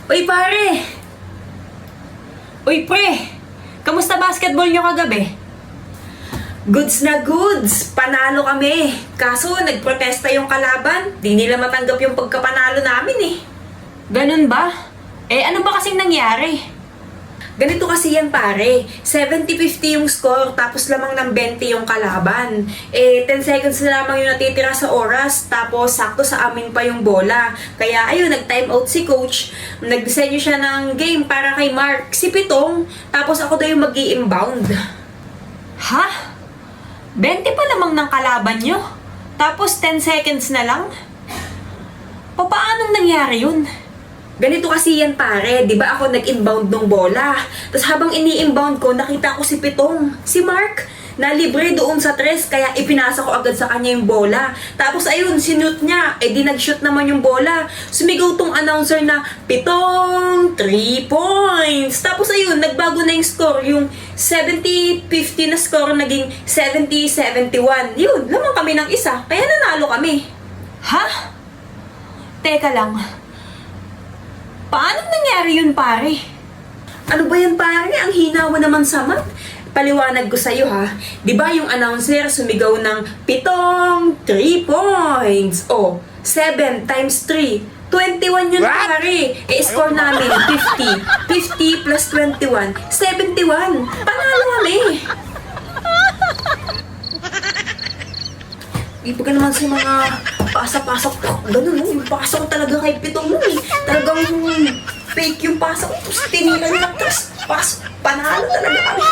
Uy, pare! Uy, pre! Kamusta basketball nyo kagabi? Goods na goods! Panalo kami! Kaso, nagprotesta yung kalaban. Di nila matanggap yung pagkapanalo namin eh. Ganun ba? Ano ba kasing nangyari? Ganito kasi yan pare, 70-50 yung score tapos lamang ng 20 yung kalaban. 10 seconds na lamang yung natitira sa oras tapos sakto sa amin pa yung bola. Kaya ayun, nag-time out si coach, nagdisenyo siya ng game para kay Mark, si Pitong, tapos ako daw yung mag-i-inbound. Ha? 20 pa lamang ng kalaban nyo? Tapos 10 seconds na lang? Paanong nangyari yun? Ganito kasi yan pare, di ba ako nag-inbound ng bola. Tapos habang ini-inbound ko, nakita ko si Pitong, si Mark, na libre doon sa tres, kaya ipinasa ko agad sa kanya yung bola. Tapos ayun, sinut niya, di nag-shoot naman yung bola. Sumigaw tong announcer na, Pitong, 3 points! Tapos ayun, nagbago na yung score, yung 70-50 na score naging 70-71. Yun, lamang kami ng isa, kaya nanalo kami. Ha? Teka lang. Paano nangyari yun, pare? Ano ba yan, pare? Ang hinawa naman sa math. Paliwanag ko sa'yo, ha? Di ba yung announcer sumigaw ng Pitong 3 points? 7 times 3. 21 yun, pare. Score namin, 50. 50 plus 21, 71. Panalo kami. Iba ka naman sa mga pasok-pasok. Ganun, yung pasok talaga kay Pitong nun eh. Talagang fake yung pasok. Tapos tinilan lang. Tapos panalo talaga kami.